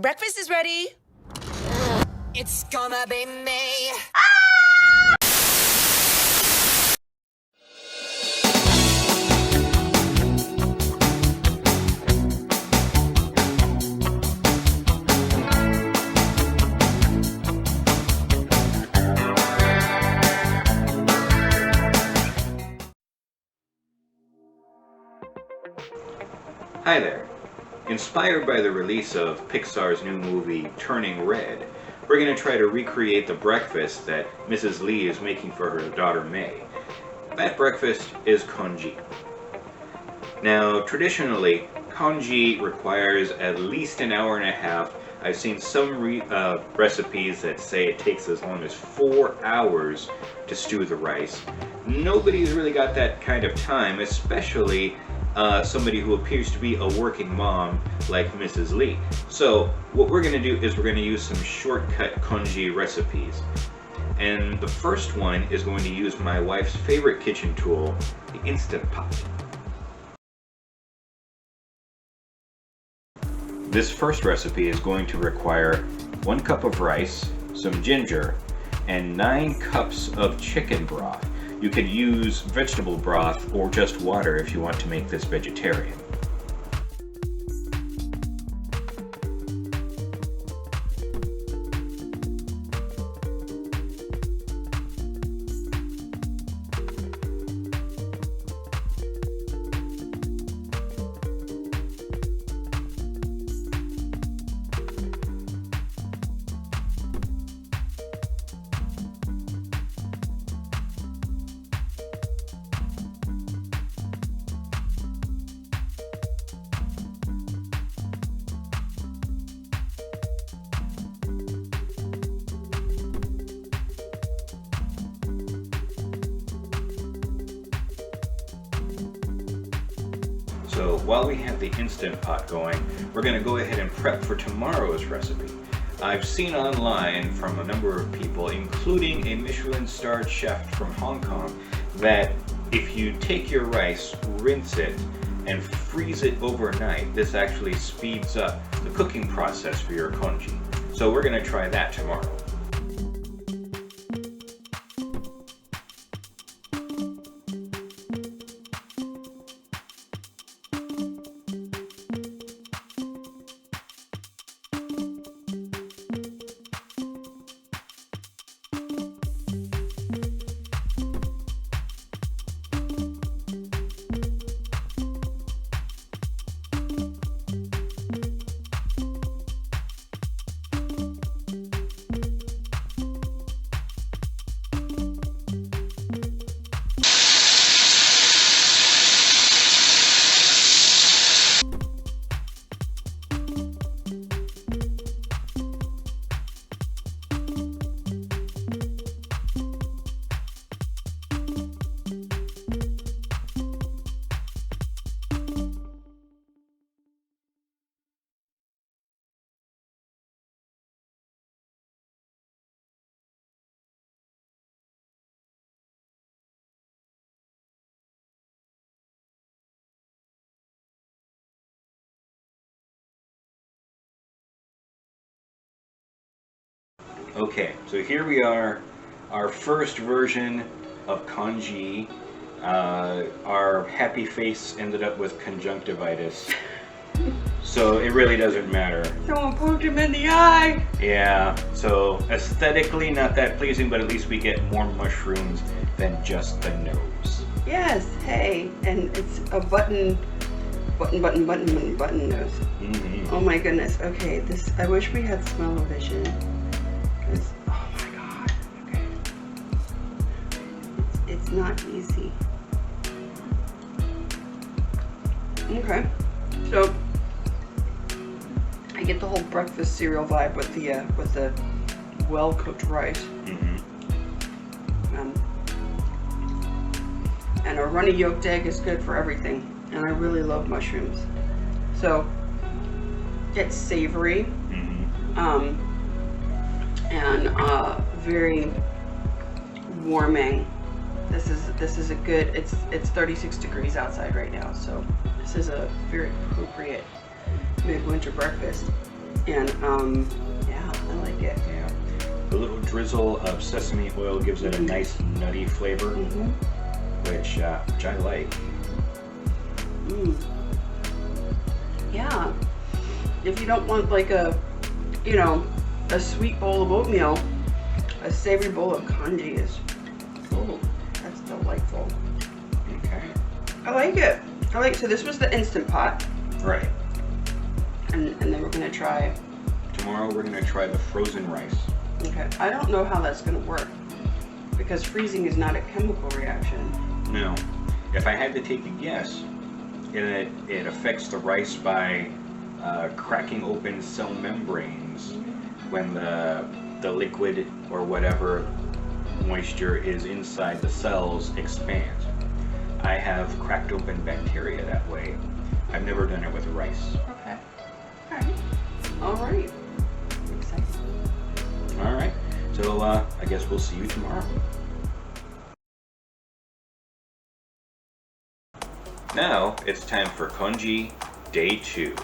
breakfast is ready. It's gonna be me. Hi there. Inspired by the release of Pixar's new movie Turning Red, we're going to try to recreate the breakfast that Mrs. Lee is making for her daughter May. That breakfast is congee. Now, traditionally, congee requires at least an hour and a half. I've seen some recipes that say it takes as long as 4 hours to stew the rice. Nobody's really got that kind of time, especially somebody who appears to be a working mom like Mrs. Lee. So what we're going to do is we're going to use some shortcut congee recipes. And the first one is going to use my wife's favorite kitchen tool, the Instant Pot. This first recipe is going to require 1 cup of rice, some ginger, and 9 cups of chicken broth. You could use vegetable broth or just water if you want to make this vegetarian. So while we have the Instant Pot going, we're going to go ahead and prep for tomorrow's recipe. I've seen online from a number of people, including a Michelin-starred chef from Hong Kong, that if you take your rice, rinse it, and freeze it overnight, this actually speeds up the cooking process for your congee. So we're going to try that tomorrow. Okay, so here we are, our first version of congee. Our happy face ended up with conjunctivitis, so it really doesn't matter. Someone poked him in the eye! Yeah, so aesthetically not that pleasing, but at least we get more mushrooms than just the nose. Yes, hey, and it's a button nose. Mm-hmm. Oh my goodness, okay, this, I wish we had smell-o-vision. Oh my god, okay. It's not easy. Okay, so I get the whole breakfast cereal vibe with the well-cooked rice. Mm-hmm. And a runny yolked egg is good for everything. And I really love mushrooms. So it's savory. Mm-hmm. And very warming. This is a good, it's 36 degrees outside right now, so this is a very appropriate midwinter breakfast. And yeah, I like it. Yeah. The little drizzle of sesame oil gives it a nice nutty flavor, which I like. Yeah. If you don't want like a, you know, a sweet bowl of oatmeal, a savory bowl of congee is, oh, that's delightful. Okay. I like it. So this was the Instant Pot. Right. And then we're gonna try. Tomorrow we're gonna try the frozen rice. Okay. I don't know how that's gonna work because freezing is not a chemical reaction. No. If I had to take a guess, it affects the rice by cracking open cell membranes when the liquid or whatever moisture is inside the cells expands. I have cracked open bacteria that way. I've never done it with rice. Okay. All right. Excited. All right. So I guess we'll see you tomorrow. Now it's time for Congee Day 2.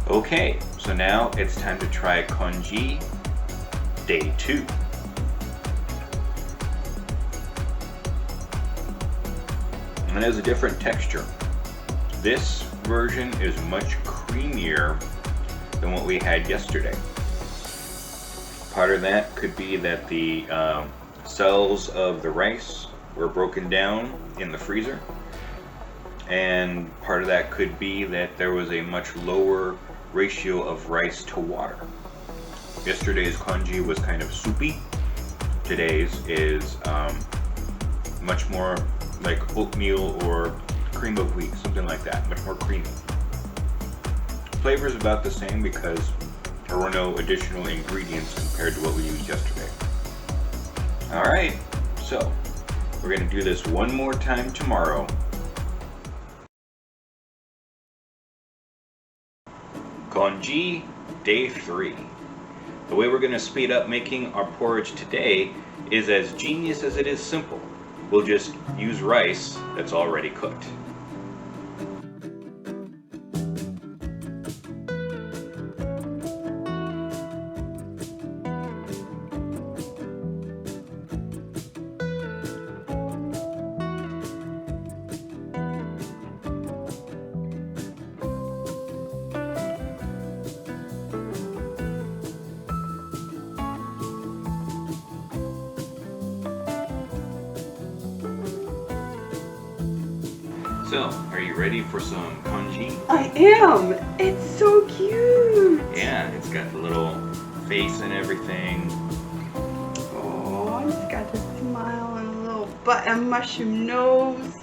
Okay, so now it's time to try Congee Day 2. And it has a different texture. This version is much creamier than what we had yesterday. Part of that could be that the cells of the rice were broken down in the freezer. And part of that could be that there was a much lower ratio of rice to water. Yesterday's congee was kind of soupy. Today's is much more like oatmeal or cream of wheat, something like that, much more creamy. Flavor's about the same because there were no additional ingredients compared to what we used yesterday. Alright, so we're going to do this one more time tomorrow. Congee Day 3. The way we're going to speed up making our porridge today is as genius as it is simple. We'll just use rice that's already cooked. So, are you ready for some congee? I am. It's so cute. Yeah, it's got the little face and everything. Oh, it's got a smile and a little button mushroom nose.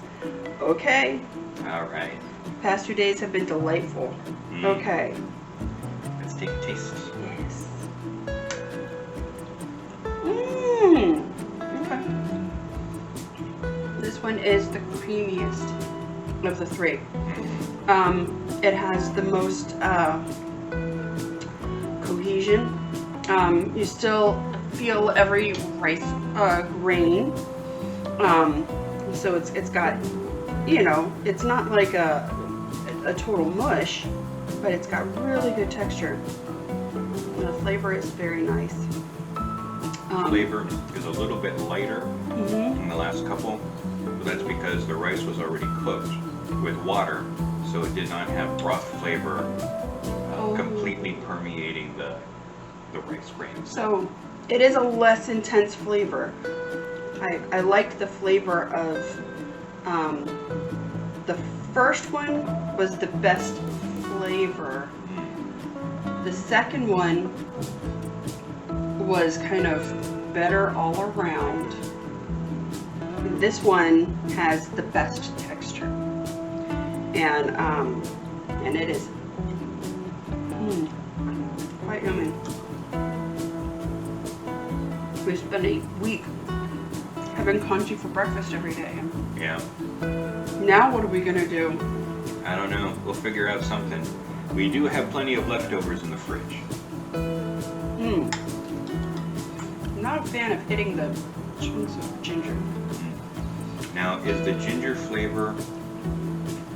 Okay. All right. Past 2 days have been delightful. Okay. Let's take a taste. Yes. Mmm. Okay. This one is the creamiest of the three. It has the most cohesion. You still feel every rice grain. So it's got, you know, it's not like a total mush, but it's got really good texture. And the flavor is very nice. Flavor is a little bit lighter than the last couple, but that's because the rice was already cooked with water, so it did not have broth flavor completely permeating the rice grains. So it is a less intense flavor. I liked the flavor of the first one was the best flavor. The second one was kind of better all around. this one has the best texture, and it is quite yummy. We spent a week having congee for breakfast every day. Yeah. Now what are we gonna do? I don't know. We'll figure out something. We do have plenty of leftovers in the fridge. I'm not a fan of hitting the chunks of ginger. Now, is the ginger flavor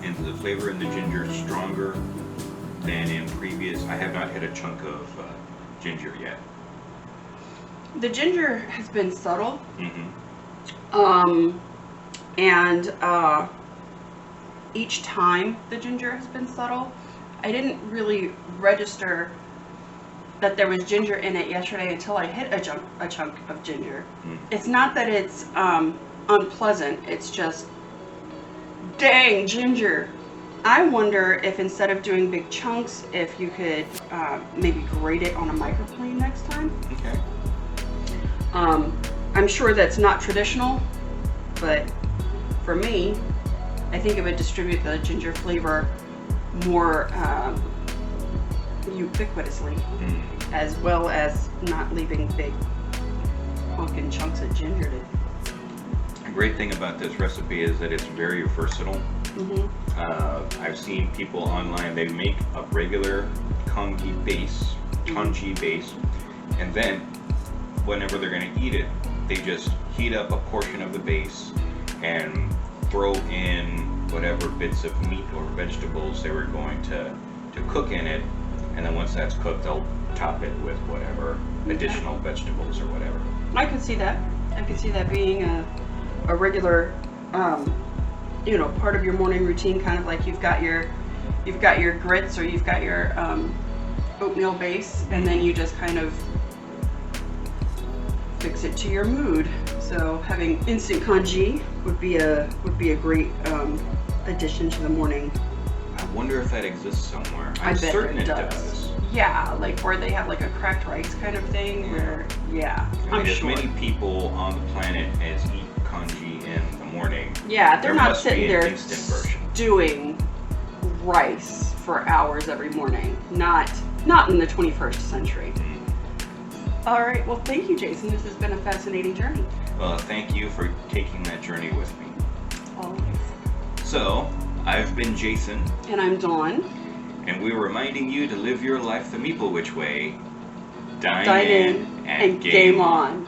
and the flavor in the ginger stronger than in previous? I have not hit a chunk of ginger yet. The ginger has been subtle. And each time the ginger has been subtle, I didn't really register that there was ginger in it yesterday until I hit a chunk of ginger. It's not that it's unpleasant, it's just, dang, ginger. I wonder if instead of doing big chunks, if you could maybe grate it on a microplane next time. Okay. I'm sure that's not traditional, but for me, I think it would distribute the ginger flavor more ubiquitously, as well as not leaving big honking chunks of ginger to. A great thing about this recipe is that it's very versatile. I've seen people online, they make a regular congee base, and then whenever they're going to eat it, they just heat up a portion of the base and throw in whatever bits of meat or vegetables they were going to cook in it, and then once that's cooked, they'll top it with whatever additional vegetables or whatever. I could see that. I could see that being a regular, part of your morning routine, kind of like you've got your grits or you've got your oatmeal base, and then you just kind of fix it to your mood. So having instant congee would be a great addition to the morning. I wonder if that exists somewhere. I I'm bet certain it it does. does. Yeah, like where they have like a cracked rice kind of thing. Where I'm as sure. many people on the planet as eat congee in the morning. Yeah, they're not must be sitting an there instant version. stewing rice for hours every morning. Not in the 21st century. All right, well, thank you, Jason. This has been a fascinating journey. Well, thank you for taking that journey with me. Always. So, I've been Jason, And I'm Dawn. and we're reminding you to live your life the Meeple Witch way. Dine Dine in in and game on.